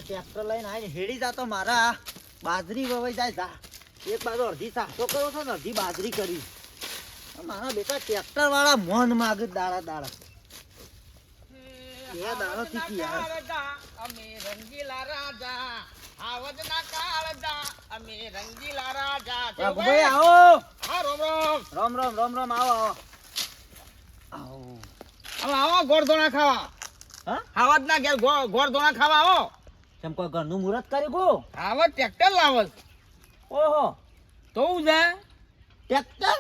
Tractor લઈને આવીને હેડી જાતો મારા બાજરી વવાઈ જાય જા એક બાજુ અડધી સાસો કરો છો ને અડધી બાજરી કરી મારા બેટા ટ્રેક્ટર વાળા મોન માગે દાડા દાડા એ દાડા થી યાર અમે રંગીલા રાજા આવજના કાળજા અમે રંગીલા રાજા ભાઈ આવો હા રોમ રોમ આવો આવો હવે આવો ગોળધોણા ખાવા હા આવજના ઘેર ગોળધોણા ખાવા આવો કેમ કોઈ ઘરનું મુહૂર્ત કરી ગો આવત ટ્રેક્ટર લાવત ઓહો તો હું છે ટ્રેક્ટર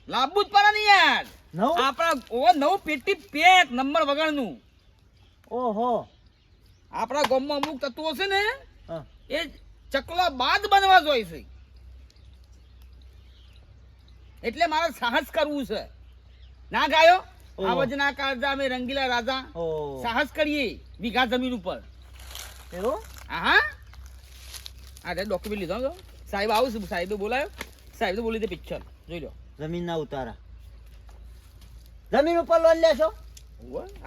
લાવવું જ પડે ને યાર નવ આપણા ઓ નવ પેટી પેક નંબર વગરનું ઓહો આપણા ગામમાં અમુક તત્વો છે ને હા એ ચકલા બાદ બનવા જોઈએ છે એટલે મારે સાહસ કરવું છે ના ગાયો આવજના કાળજા અમે રંગીલા રાજા ઓ સાહસ કરીએ વીઘા જમીન ઉપર એવો હા આ ડોક્યુમેન્ટ લીધો તો સાહેબ આવું છું સાહેબે બોલાયો સાહેબ તો બોલી દે પિક્ચર જોઈ લો જમીન ના ઉતારા જમીન ઉપર લોન લેશો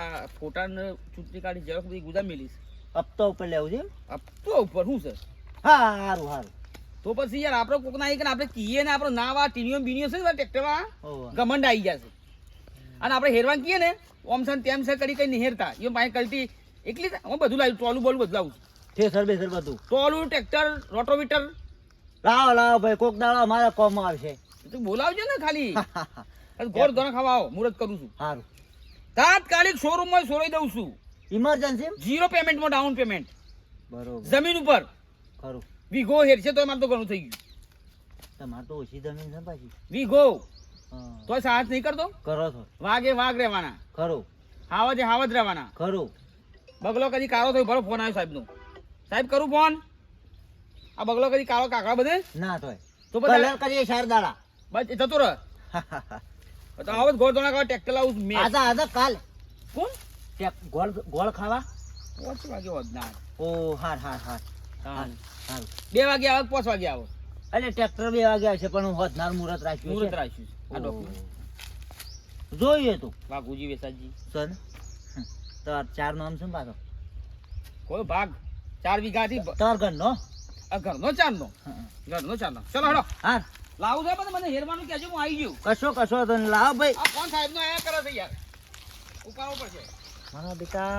આ ફોટા ને ચૂંટણી કાઢી ઝેરોક્ષ બધી ગુદા મેલીશ હપ્તા ઉપર લેવું છે તો ઉપર શું છે હારું હારું તો પછી યાર આપણે કોક ના આવી કે આપણે કીએ ને આપણે ના વા ટીવીઓ બીણીઓ છે ને ટ્રેક્ટરમાં ગમંડ આવી ગયા છે અને આપણે હેરવાન કીએ ને ઓમ છે તેમ છે કરી કઈ નહીં હેરતા એ મારી કલટી એકલી હું બધું લાવ્યું ટોલું બોલું બધું લાવું ઠેસર બેસર બધું ટોલું ટ્રેક્ટર રોટોવીટર લાવો ભાઈ કોક દાડા મારા કોમ આવશે તું બોલાવજો ને ખાલી ગોળ દોણા ખાવા આવો મુહૂર્ત કરું છું સારું તાત્કાલિક શોરૂમમાં સોરાઈ દઉં છું ઇમરજન્સી 0 પેમેન્ટમાં ડાઉન પેમેન્ટ બરોબર જમીન ઉપર ખરું વીઘો હેરશે તો મારે તો ઘણું થઈ ગયું તમારે તો ઓછી જમીન છે પાછી વીઘો હા તો સાહસ નહીં કરતો કરો છો વાઘે વાઘ રહેવાના ખરું હાવજે હાવજ રહેવાના ખરું બગલો કદી કાળો થયો ભરો ફોન આવ્યો સાહેબનો સાહેબ કરું ફોન આ બગલો કદી કાળો કાકડા બધે ના તોય તો બધા કલર કરીએ શાર દાડા બસ એ જતો રહ તો આવત ગોળ દોણા ખાવા ટ્રેક્ટર લાવું મેં આજા આજા કાલ કોણ ગોળ ગોળ ખાવા 5 વાગે હોત ના ઓ હાર હારું 2 વાગે આવો 5 વાગે આવો એટલે ટ્રેક્ટર 2 વાગે આવશે પણ હું હોદનાર મુહૂર્ત રાખ્યું મુહૂર્ત રાખ્યું છે આ ડોક્યુમેન્ટ જોઈએ તું વાઘુજી વેસાજી સન તો 4 નામ છે ને પાછો કોઈ ભાગ 4 વીઘાથી તાર ઘરનો આ ઘરનો 4 નો ઘરનો 4 નો ચલો હડો હા લાવું છે પણ મને હેરવાનું કહેજો હું આવી ગયું કશો તો લાવ ભાઈ આ ફોન સાહેબનો આયા કરે છે યાર ઉપાડવો પડશે મારા બેટા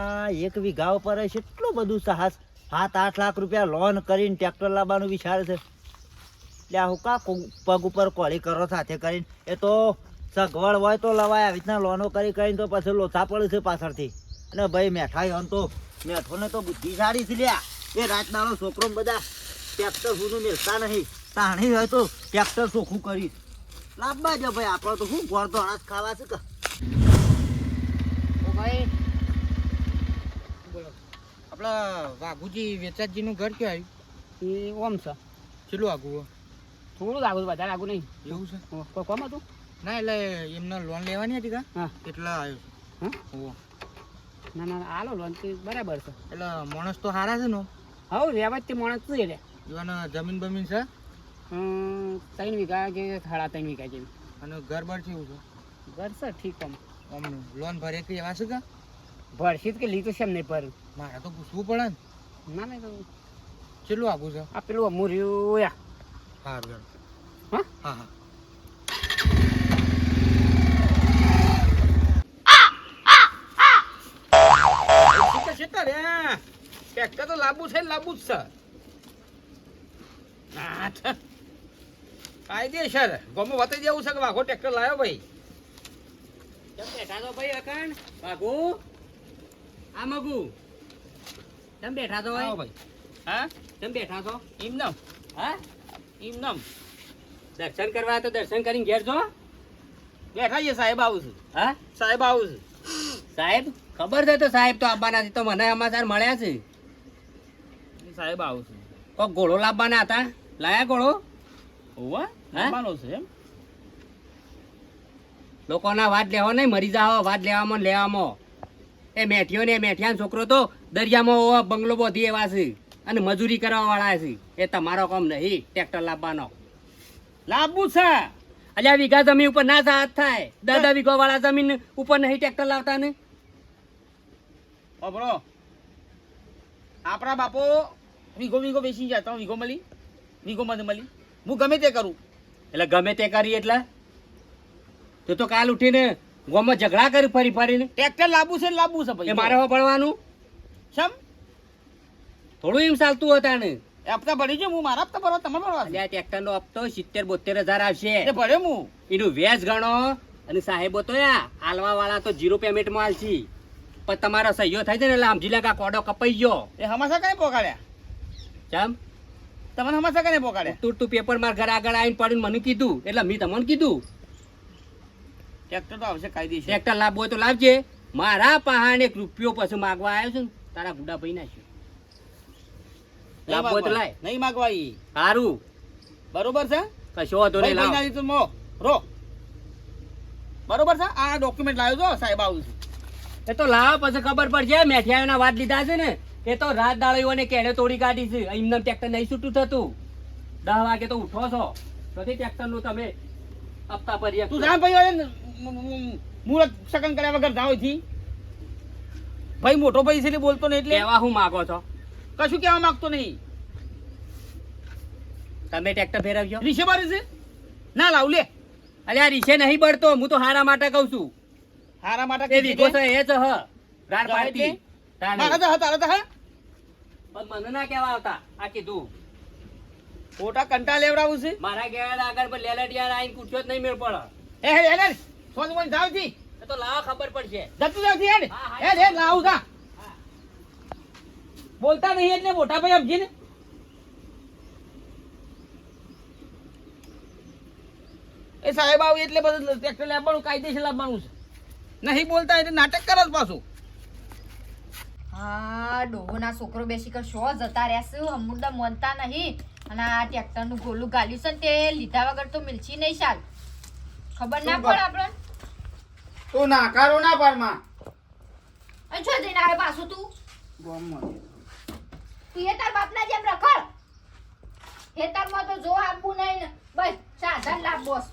1 વીઘા ઉપર છે એટલું બધું સાહસ 7-8 લાખ રૂપિયા લોન કરીને ટ્રેક્ટર લાવવાનું વિચાર છે એટલે આ હુકા પગ ઉપર કોળી કરો સાથે કરીને એ તો સગવડ હોય તો લવાય આવી રીતના લોનો કરીને તો પછી લોચા પડે છે પાછળથી અને ભાઈ મેઠાઈ હોન તો મેઠોને તો બુદ્ધિ સારી છે લ્યા એ રાતનાળો છોકરો બધા ટ્રેક્ટર સુધી મેળતા નહીં તાણી હોય તો ટ્રેક્ટર ચોખ્ખું કરી લાવવા જો ભાઈ આપણે તો શું ગોળ તો અનાજ ખાવા છે કે ભાઈ બોલો આપણા વાઘુજી વેચાજીનું ઘર ક્યાં આવ્યું એ ઓમ છે કેટલું આગું થોડું આગું વધારે આગું નહીં એવું છે કોઈ કોમ હતું ના એટલે એમને લોન લેવાની હતી કા હા કેટલા આવ્યો છે હા ના ના આલો લોન તો બરાબર છે એટલે માણસ તો સારા છે ને હા રહેવા જ તે માણસ શું એટલે જોવાના જમીન બમીન છે 3 વીઘા કે 3.5 વીઘા જેવી અને ઘર બાર કેવું છે ઘર છે ઠીક આમ લોન ભરે કે એવા છે કે ભરશી કે લીધું છે એમ નહીં ભર મારે તો પૂછવું પડે ને ના ના તો કેટલું આગું છે આ પેલું અમૂર્યું યા સારું હા હા હા ટ્રેક્ટર તો લાંબુ છે ને લાંબુ જ છે કાયદેસર ગમે વતાઈ દેવું છે કે વાઘો ટ્રેક્ટર લાવ્યો ભાઈ કેમ બેઠા તો ભાઈ અકણ વાઘો આ મગુ કેમ બેઠા તો ભાઈ હા કેમ બેઠા તો એમનમ હા એમનમ દર્શન કરવા તો દર્શન કરીને ઘેર જો બેઠા છે સાહેબ આવું છું હા સાહેબ આવું છું સાહેબ ખબર છે તો સાહેબ તો આવવાના છે તો મને સમાચાર મળ્યા છે સાહેબ આવું છું કોક ઘોડો લાવવાના હતા લાયા ઘોડો હોવા લાવવાનો છે એમ લોકોના વાત લેવા નહીં મરી જાઓ વાત લેવામાં લેવામાં એ મેઠિયો ને મેઠિયાનો છોકરો તો દરિયામાં બંગલો બોધી એવા છે અને મજૂરી કરવા વાળા છે એ તમારો કામ નહીં ટ્રેક્ટર લાવવાનો લાવવું છે અલ્યા વીઘા જમીન ઉપર ના સાથ થાય 10 વીઘા વાળા જમીન ઉપર નહીં ટ્રેક્ટર લાવતા ને બરો આપણા બાપો વીઘો બેસી જાય તો વીઘો મળી હું ગમે તે કરું. એટલે ગમે તે કરી એટલે તો કાલ ઉઠીને ગામમાં ઝઘડા કરી ફરીને ટ્રેક્ટર લાવવું છે ને લાવવું છે એ ભાઈ. મારે પડવાનું સમ થોડું એમ ચાલતું હતા ને. એ હપ્તા ભરી છે, હું મારા હપ્તા ભરવા તમે ભરવા એટલે આ ટ્રેક્ટર નો હપ્તો 70-72 હજાર આવશે. એ ભર્યો હું. એનું વ્યાજ ગણો અને સાહેબો તો આલવા વાળા તો 0 પેમેન્ટમાં આલશી. પણ તમારો સહયો થાય છે ને એટલે સમજી લે કે આ કોડો કપાઈ ગયો. એ હમાસા કઈ પોકાડ્યા ચમ તમને હમાસા કઈ પોકાડ્યા? તું પેપર માર ઘર આગળ આવીને પડીને મને કીધું એટલે મેં તમને કીધું ટ્રેક્ટર તો આવશે કાયદેસર. ટ્રેક્ટર લાવવું હોય તો લાવજે. મારા પહાણે 1 રૂપિયો પછી માગવા આવ્યો છે ને તારા બુડા ભાઈ નાખ્યો. લાવવું હોય તો લાય. નહીં માગવા ઈ. સારું બરોબર છે? કશો વાંધો નહીં, લાવ. ભાઈ ના રો બરોબર છે. આ ડોક્યુમેન્ટ લાવ્યો છો સાહેબ આવું છું. એ તો લાવ પછી ખબર પડશે. મેઠિયાના વાત લીધા છે ને એ તો રાત દાળીઓને કેડે તોડી કાઢી છે. એમને ટ્રેક્ટર નહીં છૂટું થતું. 10 વાગે તો ઉઠો છો પછી ટ્રેક્ટર નું તમે હપ્તા ભરી તું જા ભાઈ મુહૂર્ત સગન કર્યા વગર જાવ થી. ભાઈ મોટો ભાઈ છે એટલે બોલતો નહીં એટલે કેવા હું માગો છો? કશું કહેવા માંગતો નહીં. તમે ટ્રેક્ટર ફેરવજો. રીશે બારી છે ના લાવ લે. અલ્યા રીસે નહીં બળતો. હું તો હારા માટે કહું છું. હારા માટે એ વિગો છે એ જ હ રાડ જાય પાડતી. એટલે? મારા તો તારા તો હા પણ મને ના કેવા આવતા. આ કીધું ખોટા કંટા લેવડાવું છે. મારા ઘેર આગળ પર લેલડિયા આઈને પૂછ્યો જ નહીં મેળ પડે. એ હે હે સોન મોન જાવ થી એ તો લાવ ખબર પડશે. જતું જાવ થી હે હા, હે હે લાવ જા. બોલતા નહીં એટલે મોટા ભાઈ સમજી ને. એ સાહેબ આવ એટલે બધું ટ્રેક્ટર લાવવાનું કાયદેસર લાવવાનું છે. નહીં બોલતા એટલે નાટક કરે જ પાછું. હા ડોહોના છોકરો બેસી કર શો જતા રહેશે અમુદા મોનતા નહીં અને આ ટ્રેક્ટર નું ગોલું ગાલ્યું છે ને તે લીધા વગર તો મિલશી નહીં ચાલ ખબર ના પડે આપણને તો નાકારો ના પારમાં અને છો જઈને આવે પાછું તું તું એ તાર બાપના જેમ રખડ ખેતરમાં તો જો આપવું નહીં ને બસ સાધન લાવ બોસ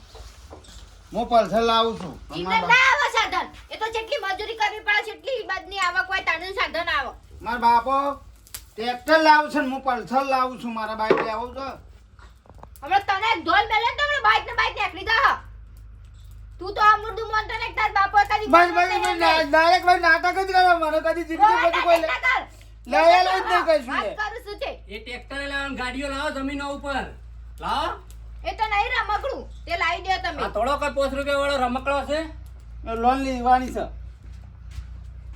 હું પલ્સર લાવું છું એમને ના આવે સાધન એ તો જેટલી મજૂરી કરવી પડે જેટલી બાદની આવક હોય તાનું સાધન આવે મારા બાપો ટ્રેક્ટર લાવું છે ને હું પલ્સર લાવું છું મારા બાઈક લાવું છો હમણાં તને એક ઢોલ મેલે ને તો હમણાં બાઈક નીકળી જા તું તો અમૃદુ મોનતો ને તાર બાપો તારી બસ ડાયરેક્ટ ભાઈ નાટક જ કરે મને કદી જીગી બધું કોઈ લાયેલ જ નહીં કશું એ. એ ટ્રેક્ટર લાવવાનું ગાડીઓ લાવો જમીનો ઉપર લાવો. એ તો નહીં રમકડું તે લાવી દે તમે આ થોડો કઈ 5 રૂપિયા વાળો રમકડો છે લોન લેવાની છે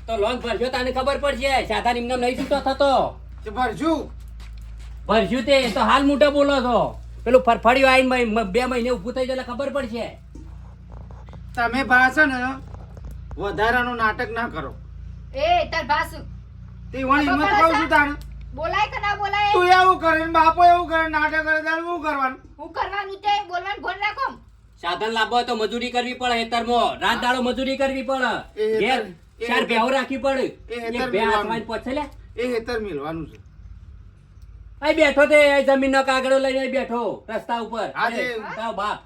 તો લોન ભરશો તને ખબર પડશે. સાધન એમને નહીં છૂટો થતો. તે ભરશું ભરશું તે તો હાલ મોટો બોલો છો. પેલું ફરફડિયું આવીને 2 મહિને ઊભું થઈ જાય એટલે ખબર પડશે. તમે ભાષો ને વધારાનું નાટક ના કરો એ તાર ભાસુ તે વળી હિંમત કહું છું તારે બોલાય કે ના બોલાય તું એવું કરે ને બાપો એવું કરે નાટક કરે તારે શું કરવાનું હું કરવાનું તે બોલવાનું ભોન રાખો સાધન લાવવો હોય તો મજૂરી કરવી પડે. હેતરમાં રાત દાડો મજૂરી કરવી પડે. એ હેતર- ઘેર એ 4 ભેહો રાખવી પડે. એ હેતર એક ભે મિલવાનું. હાથમાં પહોંચે લે. એ હેતર મિલવાનું છે અહીં બેઠો તે જમીનનો કાગળો લઈને અહીં બેઠો રસ્તા ઉપર. હા, તે- એ, તારો બાપ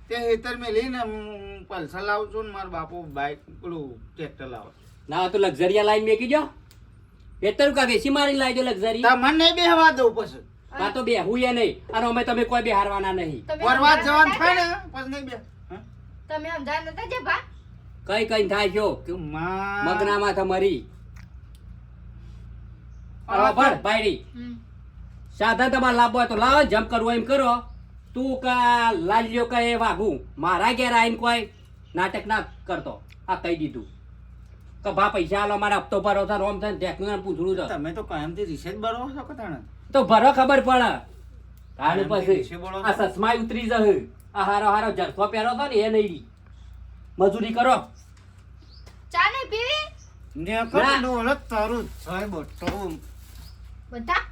તે હેતર મેં લઈને હું પલ્સર લાવું છું ને મારો બાપો બાઈક પેલું ટ્રેક્ટર લાવે ના તો લક્ઝરિયા લાઈન મેકી જો. હેતર કા વેસી મારીને લાવજો લક્ઝરી. તમને નહીં બેહવા દઉં પછી આ તો બેહું એ નહીં અને અમે તમે કોઈ બેહારવાના નહીં. તમે પરવા સમજાવતા જવાનું થાય હતા? ને પછી નહીં બે હા? તમે સમજાવ નતા જે ભા કઈ કઈ થાય છો કે માં મગનામાં તમારી આ ભર ભાઈડી સાધન તમારે લાવવો હોય તો લાવો. જમ્પ કરવું હોય એમ કરો. તું કા લાલ્યો કા એ વાગું મારા ઘેર આવીને કોઈ નાટક ના કરતો. આ કહી દીધું કે ભા પૈસા આલો મારા હપ્તો ભરો થાય રોમ થાય ટેકનું પૂછડું છે તમે તો કાયમથી રિસેટ બરો છો કે તાણે તો ભરો ખબર પડે. તારે પછી વિશે બોલો આ સસમાય ઉતરી જશે. આ હારો હારો જરસો પહેરો તો ને એ નહીં રી. મજૂરી કરો. ચા નહીં પીવી ને ના. કર ઓળખ તારું સાહેબ તો બધા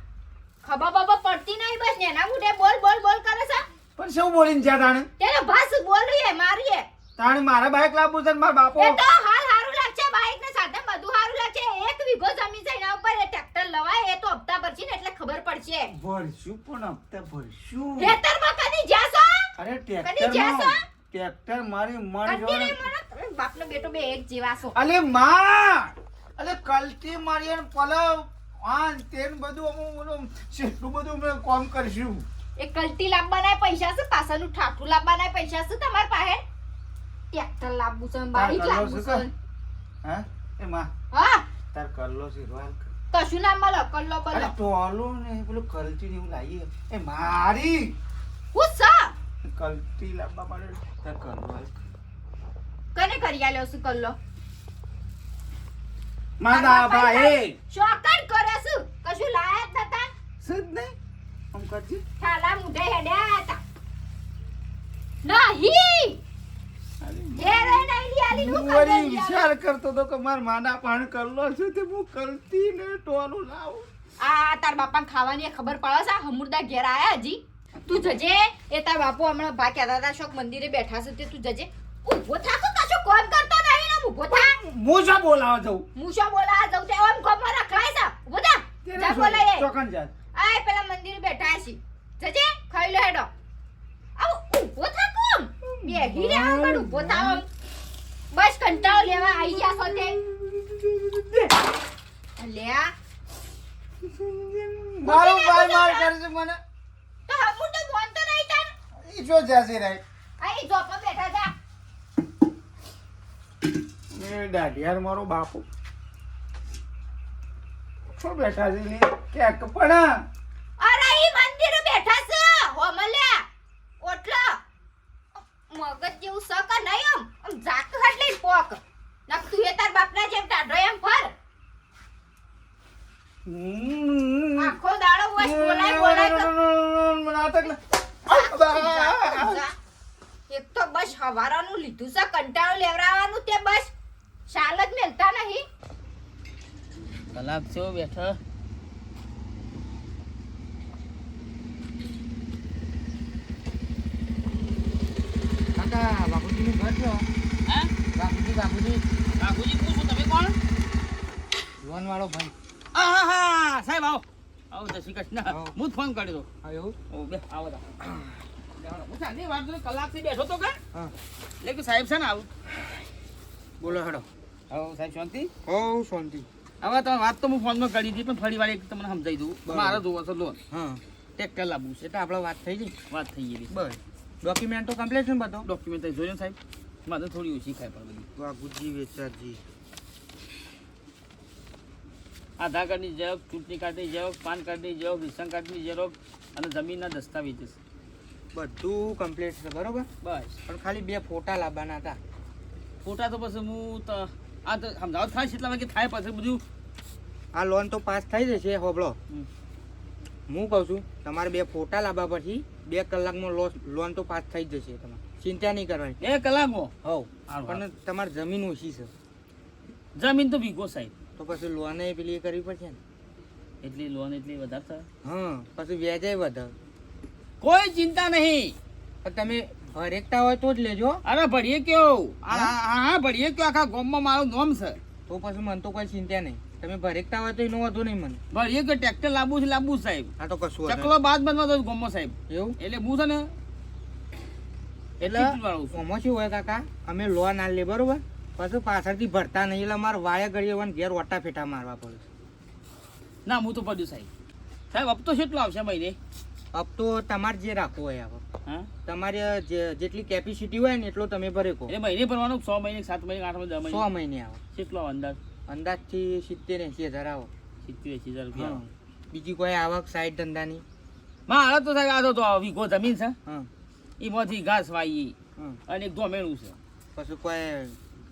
ખબર બબર પડતી નહીં બસ નેના મુઢે બોલ બોલ બોલ કરે છે પણ શું બોલીને જ્યાં તાણે તેનો ભાસ બોલ રહી હે મારી હે તાણે મારા બાઈક લાવવું છે ને મારા બાપો એ તો હાલ હારું લાગશે બાઈક ને સાધન બધું હારું લાગશે 1 વીઘો જમીન છે એના ઉપર એ ટ્રેક્ટર લવાય એ તો હપ્તા ભરશી ને એટલે ખબર પડશે ભરશું પણ હપ્તા ભરશું ખેતરમાં કદી જાશો અરે કદી ટ્રેક્ટર જાશો ટ્રેક્ટર મારી મન કદી જોડે નહીં મને તમે બાપનો બેટો બે એક જેવા છો અલે માં અલે કલટી મારી ને પલવ આ તેન બધું અમે બોલો કેટલું બધું અમે કામ કરશું. એ કલટી લાવવાના પૈસા છે, પાછળનું ઠાઠું લાવવાના પૈસા છે તમારી પાસે. ટ્રેક્ટર લાવવું છે, બાઈક લાવવું છે. હા એ માં હા તાર કલ્લો સિરવાલ કશું ના મળે કલ્લો બલ્લો. અરે ટોલો ને પેલું કલટી એવું લાવીએ એ મારી હું સા કલટી લાવવા પડે તાર કલ્લો કને કરી આલ્યો છે કલ્લો? માદા ભાઈ શોકન કરે છે, કશું લાયા જ નતા. સદ નહીં આમ કરજી થાલા મુઢે હેડ્યા હતા નહીં. ઘેરે નહીં લિયાલી નું હું વળી વિચાર કરતો તો કે માર માના પાણ કલ્લો છે તે હું કલટી ને ટોલું લાવું. આ તાર બાપાને ખાવાની ખબર પડે છે? હમુરદા ઘેર આયા હજી. તું જજે. એ તાર બાપુ હમણાં ભા કહેતા હતા શોક મંદિરે બેઠા છે તે તું જજે. ઊભો થા તો કશું કોમ કરતો નહીં ને ઊભો થા. હું શું બોલાવા જાઉં હું શું બોલા જાઉં તે ઓમ કોમમાં રખડાય છે. ઊભો થા. જા બોલાય. ચોકન જાત આય પેલા મંદિરે બેઠા છે. જજે ખાઈ લે હેડો. આવ ઊભો થા કોમ. બેહી રે આગળ ઊભો થા આમ. બસ કંટાળો લેવા આઈ ગયા છો તે. અલ્યા મારો ભાઈ માર કરે છે મને તો હમુર તો ફોન તો નહીં તાર. ઈ જો જાસી રહી આઈ જોપા બેઠા જા. એ દાઢિયાર મારો બાપુ છો બેઠા છે ને કે પણ અરે ઈ મંદિરે બેઠા છે હોમલ્યા ઓટલા મગજ જેવું સક નહીં આમ જાક હટલી પોક નક તું એ તાર બાપના જેમ ટાઢો એમ ફર આખો દાડો વસ બોલાય એક તો બસ હવારાનું લીધું છે કંટાળો લેવરાવાનું તે બસ શાલ જ મેલતા નહીં. કલાક છો બેઠા કાકા બાપુજીનું ઘર છો? હા બાપુજી પૂછું તમે કોણ? લોન વાળો ભાઈ. હા હા સાહેબ આવો આવો જય શ્રી કૃષ્ણ. હું જ ફોન કર્યો હતો. એવું ઓ બે આવો તા હું સાંજની વાત જોઈને કલાકથી બેઠો તો કે એટલે કે સાહેબ છે ને આવું બોલો હેડો. આવો સાહેબ શાંતિ? હો શાંતિ હવે તમે વાત તો હું ફોનમાં કરી હતી પણ ફરી વાર એક તમને સમજાવી દઉં. મારે જોવો છે લોન. હા ટ્રેક્ટર લાવવું છે. એટલે આપણે વાત થઈ ગઈ વાત થઈ ગઈ. બસ ડોક્યુમેન્ટો કમ્પ્લીટ છે ને બધો ડોક્યુમેન્ટ તમે જોયું ને સાહેબ? મારે થોડી ઓછી ખાય પણ બધી. વાઘુજી વેચાજી આધાર કાર્ડની ઝેરોક્ષ, ચૂંટણી કાર્ડની ઝેરોક્ષ, પાન કાર્ડની ઝેરોક્ષ, રેશન કાર્ડની ઝેરોક્ષ અને જમીનના દસ્તાવેજ છે. બધું કમ્પ્લીટ છે બરોબર બસ પણ ખાલી 2 ફોટા લાવવાના હતા. ફોટા તો પછી હું તો આ તો સમજાવત થાય છે એટલા વાગે થાય પછી બધું. આ લોન તો પાસ થઈ જશે હોબળો હમ. હું કહું છું તમારે 2 ફોટા લાવવા પછી 2 કલાકમાં લોન તો પાસ થઈ જ જશે. તમારે ચિંતા નહીં કરવાની. 1 કલાકમાં હોવ હારું, પણ તમારે જમીન ઓછી છે જમીન તો વીઘો સાહેબ. તો પછી લોન એ પેલી એ કરવી પડશે ને. એટલી લોન એટલી વધારે થાય. હા પછી વ્યાજે વધે. કોઈ ચિંતા નહીં. પણ તમે હરેકતા હોય તો જ લેજો. અરે ભણીએ કયો હા ભણીએ કયો આખા ગામમાં મારું નામ છે. તો પછી મને તો કોઈ ચિંતા નહીં. તમે ભરેકતા હોય તો એનો વાંધો નહીં મને. ભણીએ કયો ટ્રેક્ટર લાવવું છે લાવવું સાહેબ. આ તો કશું વાંધો ચકલો બાદ બનવા દો ગામમાં સાહેબ. નહીં. એવું એટલે હું છે ને એટલે આમાં શું હોય કાકા અમે લોન આલી બરોબર પછી પાછળથી ભરતા નહીં એટલે અમારે વાયા ગળીએ ઘેર ઓટા ફેટા મારવા પડે. ના હું તો પડ્યું સાહેબ. સાહેબ હપ્તો કેટલો આવશે મહિને? અબ તો તમારે જે રાખવું હોય આવે હા તમારે જેટલી કેપેસિટી હોય ને એટલો તમે ભરે કહો. એટલે મહિને ભરવાનું 6 મહિને 7 મહિને 8 મહિને 10 મહિને 100 મહિને આવે કેટલો અંદાજ? અંદાજથી 70-80 હજાર આવે. 70-80 રૂપિયા. હા. બીજી કોઈ આવક સાઈડ ધંધાની? મારે તો સાહેબ આ તો વીઘો જમીન છે હા એમાંથી ઘાસ વાઈએ હા અને એક ધોમેણું છે. પછી કોઈ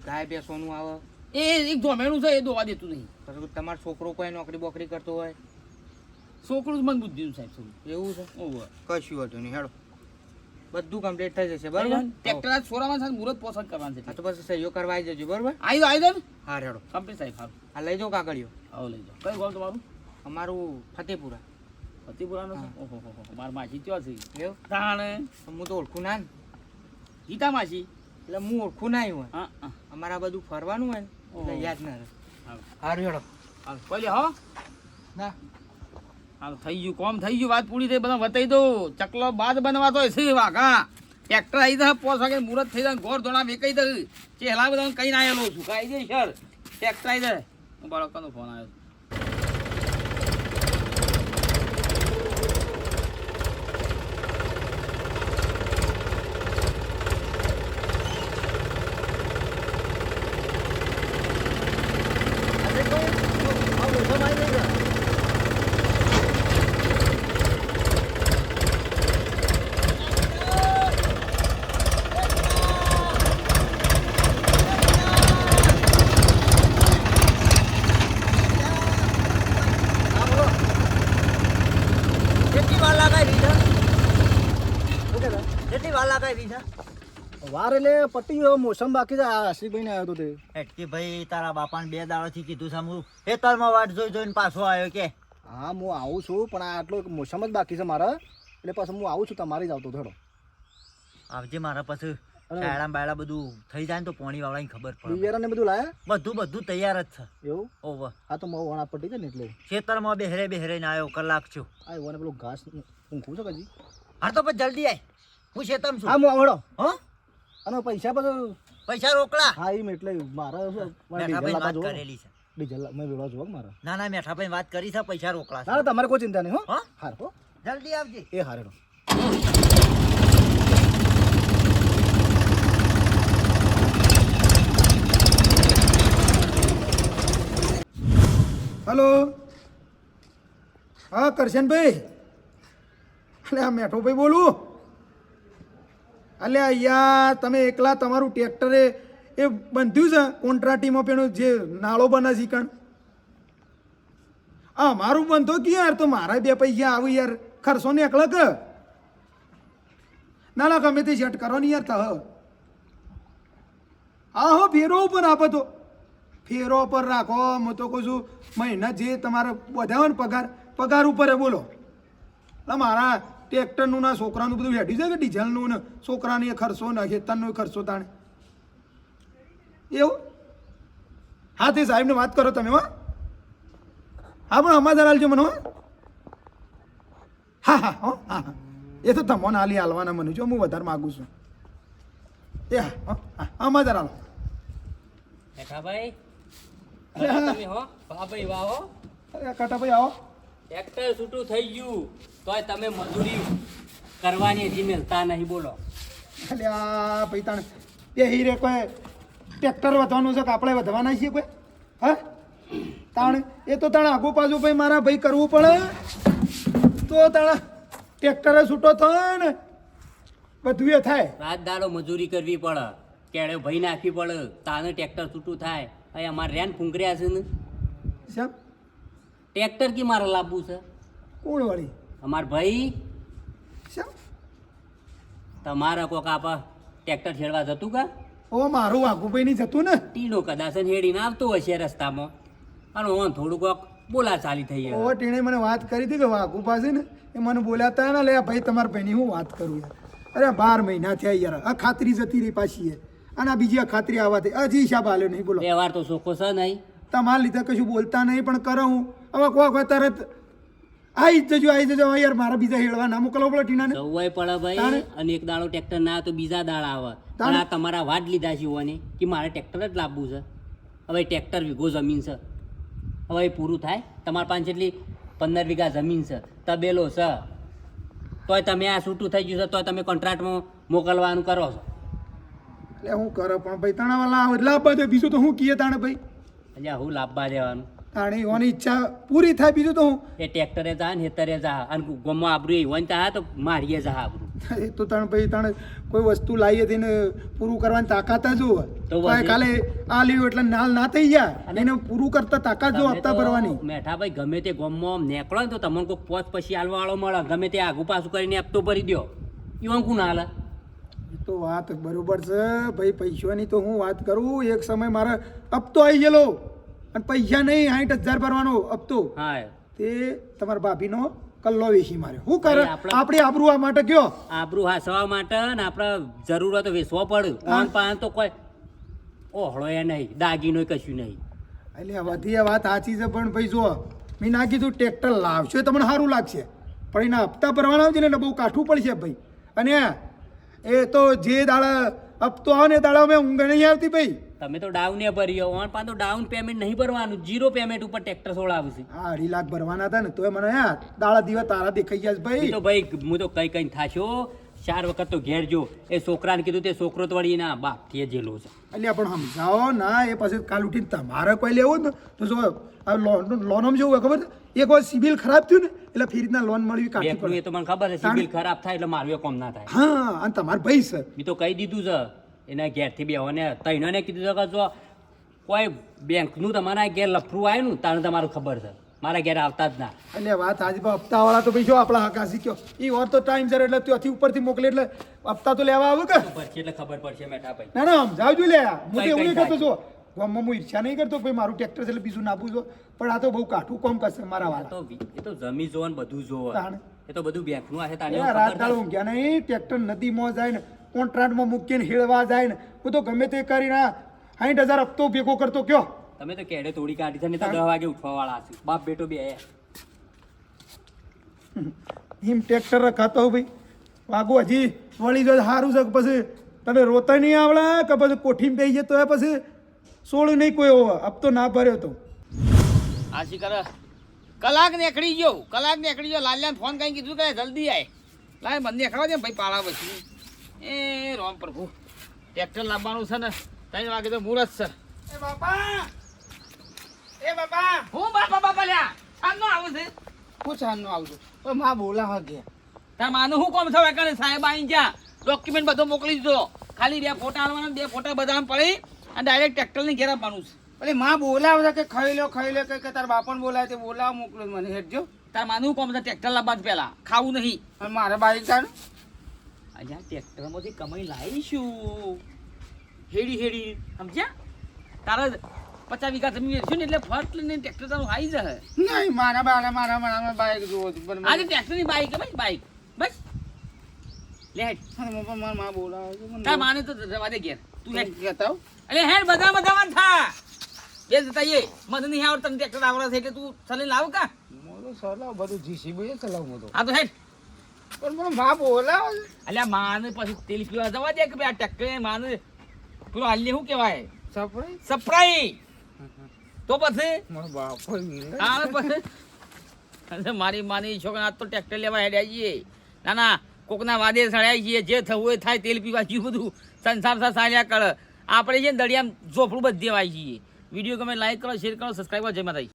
ગાય બેસવાનું આવે? એ એક ધોમેણું છે એ દોવા દેતું નહીં. પછી તમારો છોકરો કોઈ નોકરી બોકરી કરતો હોય? છોકરું જ મન બુદ્ધિનું સાહેબ થોડું. એવું છે? ઓહો. કશું હતું નહીં હેડો બધું કમ્પ્લીટ થઈ જશે બરોબર. ટ્રેક્ટર આજ છોરામાં સાથે મુહૂર્ત પોસડ કરવાનું છે. હા તો પછી સહીઓ કરવા આવી જજો બરોબર. આવી દો ને હા હેડો કમ્પ્લીટ સાહેબ. સારું આ લઈ જાઓ કાગળિયો. આવો લઈ જાઓ. કયું ગામ તમારું? અમારું ફતેપુરા. ફતેપુરાનો છે? હા. ઓહો મારા માસી ત્યાં છે. એવું તાણે તો હું તો ઓળખું ના ને. ગીતા માસી? એટલે હું ઓળખું ના હોય હા હા અમારે આ બધું ફરવાનું હોય ને એટલે ઓહો. યાદ ના રહે. હારું. સારું હેડો. હાલ પહેલે હો ના હાલ થઈ ગયું કોમ થઈ ગયું વાત પૂરી થઈ બધા બતાવી દો. ચકલો બાદ બનવા તો છે વાઘા. ટ્રેક્ટર આવી જાય 5 વાગે મુહૂર્ત થઈ જાય ઘોર ધોણા વેકાઈ દે ચેહલા બધા કઈ ના આવેલો છું કાઈ દે સર ટ્રેક્ટર આવી જાય. હું બાળકનો ફોન આવ્યો. કેટલી વાર લગાવી છે શું કહેતા કેટલી વાર લગાવી છે વાર એટલે પટી ગયો મોસમ બાકી છે આ આશિકભાઈને આવ્યો તો તે એટલી ભાઈ તારા બાપાને 2 દાડાથી કીધું છે હું ખેતરમાં વાટ જોઈને પાછો આવ્યો કે હા હું આવું છું પણ આ આટલો મોસમ જ બાકી છે મારા એટલે પાછું હું આવું છું તમારી જ આવતો થોડો આવજે મારા પછી શાળા બાયડા બધું થઈ જાય ને તો પોણી વાળાની ખબર પડે બિયારણ ને બધું લાયા બધું તૈયાર જ છે એવું ઓવર હા તો મારું વણા પટી છે ને એટલે ખેતરમાં બેહરે ને આવ્યો કલાક છું આ એવાને પેલું ઘાસ ઊંઘું છે કજી હા તો પછી જલ્દી આય હું ખેતમ છું હા હું આવડો હા અને પૈસા બધું પૈસા રોકડા હા એમ એટલે મારે મેઠાભાઈ વાત કરેલી છે ડીઝલ મેં વેળવા જોવા મારા ના મેઠાભાઈ વાત કરી છે પૈસા રોકડા છે ના તમારે કોઈ ચિંતા નહીં હો હા હાર હો જલ્દી આવજે એ હારેડો હલો હા કરશનભાઈ અલે આ મેઠોભાઈ બોલું અલે યાર તમે એકલા તમારું ટ્રેક્ટરે એ બંધ્યું છે કોન્ટ્રાક્ટીમાં પેલું જે નાળો બને શીખણ હા મારું બંધો કે યાર તો મારા 2 પૈસા આવું યાર ખર્ચો ને એકલા કે ના ગમે તે સેટ કરો ને યાર ત હા હો ફેરો ઉપર આપો તો ફેરો પર રાખો હું તો કહું છું મહિના જે તમારે બધા હોય ને પગાર ઉપર બોલો એટલે મારા ટ્રેક્ટરનું ના છોકરાનું બધું હેઠી છે કે ડીઝલનું ને છોકરાને ખર્ચો ને ખેતરનો ખર્ચો તાણે એવું હા તે સાહેબને વાત કરો તમે હો હા પણ અમારા હાલજો મને હો હા હા હો હા હા એ તો તમને હાલી હાલવાના મને જો હું વધારે માગું છું એ હા હા અમારા હાલ મેઠાભાઈ તમે હો ભાઈ વાહ હો અરે કાટાભાઈ આવો ટ્રેક્ટર છૂટું થઈ ગયું તોય તમે મજૂરી કરવાની હજી મેલતા નહીં બોલો એટલે આ ભાઈ તાણે એ હીરે કોઈ ટ્રેક્ટર વધવાનું છે કે આપણે વધવાના છીએ કોઈ હા તાણે એ તો તાણે આગુ પાછું ભાઈ મારા ભાઈ કરવું પડે તો તાણે ટ્રેક્ટરે છૂટો થાય ને બધું એ થાય રાત દાડો મજૂરી કરવી પડે કેળે ભાઈ નાખવી પડે તાને ટ્રેક્ટર છૂટું થાય અહીં અમારે રેન ફૂંકર્યા છે ને શેમ ટ્રેક્ટર કી મારે લાવવું છે કોણ વળી અમાર ભાઈ શેમ તમારા કોક આપા ટ્રેક્ટર છેડવા જતું કા ઓ મારું વાઘુભાઈ ની જતું ને ટીનો કદાચ હેડીને આવતો હશે રસ્તામાં અને ઓન થોડું કોક બોલા ચાલી થઈ ઓ ગયો ટીણે મને વાત કરી હતી કે વાઘુ પાસે ને એ મને બોલ્યા હતા ને લે ભાઈ તમારા ભાઈની હું વાત કરું યાર અરે 12 મહિના થયા યાર આ ખાતરી જતી રહી પાછી અને આ બીજી આ ખાતરી આવવાથી હજી હિસાબ હાલ્યો નહીં બોલો વ્યવહાર તો સોખો છે નહીં તમારા લીધે કશું બોલતા નહીં પણ કરો હું હવે કોઈ તરત આવી જજો યાર મારા બીજા હેળવા ના મોકલવો પડે ટીનાને જવાય પડે ભાઈ અને એક દાડો ટ્રેક્ટર ના તો બીજા દાડા આવે પણ આ તમારા વાડ લીધા છે ઓને કે મારે ટ્રેક્ટર જ લાવવું છે હવે ટ્રેક્ટર વીઘો જમીન છે હવે એ પૂરું થાય તમારા પાસે જેટલી 15 વીઘા જમીન છે તબેલો છે તોય તમે આ છૂટું થઈ ગયું છે તોય તમે કોન્ટ્રાક્ટમાં મોકલવાનું કરો છો એટલે હું કરે પણ ભાઈ તણાવાલા એટલે આપવા દે બીજું તો હું કીએ તાણે ભાઈ એટલે હું લાભવા દેવાનું તાણે ઓની ઈચ્છા પૂરી થાય બીજું તો હું એ ટ્રેક્ટરે જા ને હેતરે જા અને ગમો આબરું હોય ને તા તો મારીએ જા આબરું એ તો તાણે ભાઈ તાણે કોઈ વસ્તુ લાવીએ તેને પૂરું કરવાની તાકાત જ હોય તો તો કાલે આ લીધું એટલે નાલ ના થઈ જાય અને એને પૂરું કરતા તાકાત જો હપ્તા ભરવાની મેઠા ભાઈ ગમે તે ગમમાં નીકળો ને તો તમને કોઈ પોચ પછી હાલવા વાળો મળે ગમે તે આગું પાછું કરીને હપ્તો ભરી દો ઈવન કોણ હાલે એ તો વાત બરોબર છે ભાઈ પૈસાની તો હું વાત કરું એક સમય મારે હપ્તો આવી ગયેલો અને પૈસા નહીં 60,000 ભરવાનો હપ્તો હા તે તમારા ભાભીનો કલ્લો વેચી માર્યો શું કરે ભાઈ આપણી આબરૂ આ માટે કયો આબરું હાસવા માટે ને આપણે જરૂરત વેચવો પડે ઓન પાન તો કોઈ ઓહળો એ નહીં દાગીનો કશું નહીં એટલે બધી વાત સાચી છે પણ ભાઈ જો મેં ના કીધું ટ્રેક્ટર લાવશો તમને સારું લાગશે પણ એના હપ્તા ભરવાના આવશે ને એટલે બહુ કાઠું પડશે ભાઈ અને એ તો જે દાડા હપ્તો આવે ને દાડા મેં ઊંઘ નહીં આવતી ભાઈ તમે તો ડાઉન એ ભર્યો ઓન પાન તો ડાઉન પેમેન્ટ નહીં ભરવાનું 0 પેમેન્ટ ઉપર ટ્રેક્ટર છોડાવશે હા 2.5 લાખ ભરવાના હતા ને તોય મને દાડા દિવસ તારા દેખાઈ ગયા છે ભાઈ તો ભાઈ હું તો કઈ થાશો 4 વખત તો ઘેર જો એ છોકરાને કીધું તે છોકરો તો વળી ના બાપ થી જેલો છે એટલે પણ સમજાવો ના એ પછી કાલ ઉઠીને તમારે કોઈ લેવું ને તો જો આ લોન જેવું હોય ખબર છે એક વાર સિબિલ ખરાબ થયું ને એટલે ફરી રીતના લોન મળવી કાઢી બેંકનું પડે એ તો મને ખબર છે સિબિલ ખરાબ થાય એટલે મારું એ કોમ ના થાય હા અને તમારા ભાઈ છે મેં તો કહી દીધું છે એના ઘેરથી બેહોને તૈનોને કીધું છે કે જો કોઈ બેંકનું તમારા ઘેર લફરું આવ્યું ને તારે તમારું ખબર છે મારા ઘેર આવતા જ ના. એટલે વાત આજે હપ્તાવાળા તો ભાઈ જો આપણા હકાસી કયો એ વાત તો ટાઈમ સર એટલે ત્યાંથી ઉપરથી મોકલે એટલે હપ્તા તો લેવા આવે કે પછી એટલે ખબર પડશે મેઠા ભાઈ. ના ના સમજાવજો લે હું તો કઈ એવું નહીં થાય. કરતો છો ગામમાં હું ઈર્ષા નહીં કરતો ભાઈ મારું ટ્રેક્ટર છે એટલે બીજું નાખું છું પણ આ તો બહુ કાઠું કોમ કરશે મારા આ વાળા તો એ તો જમી જોવે ને બધું જોવે. તાણે. એ તો બધું બેંકનું હશે તાણે એ રાત દાળ ઊંઘ્યા નહીં ટ્રેક્ટર નદીમાં જાય ને કોન્ટ્રાક્ટમાં મૂકીને હેળવા જાય ને હું તો ગમે તે કરીને 60,000 હપ્તો ભેગો કરતો કયો તમે તો કેડે તોડી કાઢી છે ને તો 10 વાગે ઉઠવા વાળા હશે. બાપ બેટો બે એમ ટ્રેક્ટર રખાતો હોય ભાઈ વાગો હજી વળી જો સારું છે કે પછી તને રોતા નહીં આવડે કે પછી કોઠીમાં બેસી જતો હોય પછી સોળ નહીં કોઈ એવો હપ્તો ના ભર્યો તો આ શી કરે કલાક નીકળી ગયો લાલ્યાને ફોન કરીને કીધું કે જલ્દી આય લાય મને દેખાડવા દે ભાઈ પાળા પછી એ રામ પ્રભુ ટ્રેક્ટર લાવવાનું છે ને 3 વાગે તો મુહૂર્ત છે એ બાપા હું બાપા લ્યા સાંજનો આવું છે હું સાંજનો આવું છું પણ માં બોલાવા ગયા તાર માનું હું કોમ થવા કરે સાહેબ આઈ ગયા ડોક્યુમેન્ટ બધો મોકલી દીધો ખાલી 2 ફોટા આલવાના 2 ફોટા બધા પડી અને ડાયરેક્ટ ટ્રેક્ટરની ઘેર આપવાનું છે એટલે માં બોલાવે કે ખાઈ લો કે તાર બાપાને બોલાવે તે બોલાવ મોકલો મને હેઠજો તાર માનું કોમ છે ટ્રેક્ટર લાવવા જ પહેલા ખાવું નહીં અને મારે બાઈક તાર અહીંયા ટ્રેક્ટરમાંથી કમાઈ લાવીશું હેડી સમજ્યા તારા 50 વીઘા જમીન વેચશું ને એટલે ફર્સ્ટ લઈને ટ્રેક્ટર તારું આવી જશે નહીં મારા બાઈક જોવો આજે ટ્રેક્ટરની બાઈક ભાઈ બાઈક બસ લે હેડ મારા બોલાવે તાર માને તો જવા દે ઘેર તું હેડ કહેતા એટલે હેડ બધા થા બે જતા એ મને નહીં આવડતું તને ટ્રેક્ટર આવડે છે એટલે તું ચલી લાવ કા મોરો ચલાવ બધું જીસીબી ચલાવ મોતો હા તો હેડ પણ મને માં બોલાવ અલ્યા માને પછી તેલ પીવા જવા દે કે ભાઈ આ ટ્રેક્ટર માને પેલો હાલી શું કહેવાય સપ્રાઈ તો પછી મારી માની છોકરા તો ટ્રેક્ટર લેવા હેડ્યા છીએ ના કોકના વાદે સળ્યા છીએ જે થવું એ થાય તેલ પીવા જેવું બધું સંસાર સાલ્યા કર આપણે છે ને દરિયામાં ઝોપડું બધી દેવાય છીએ વિડીયો ગમે લાઈક કરો શેર કરો સબસ્ક્રાઈબ કરો જય માતાજી.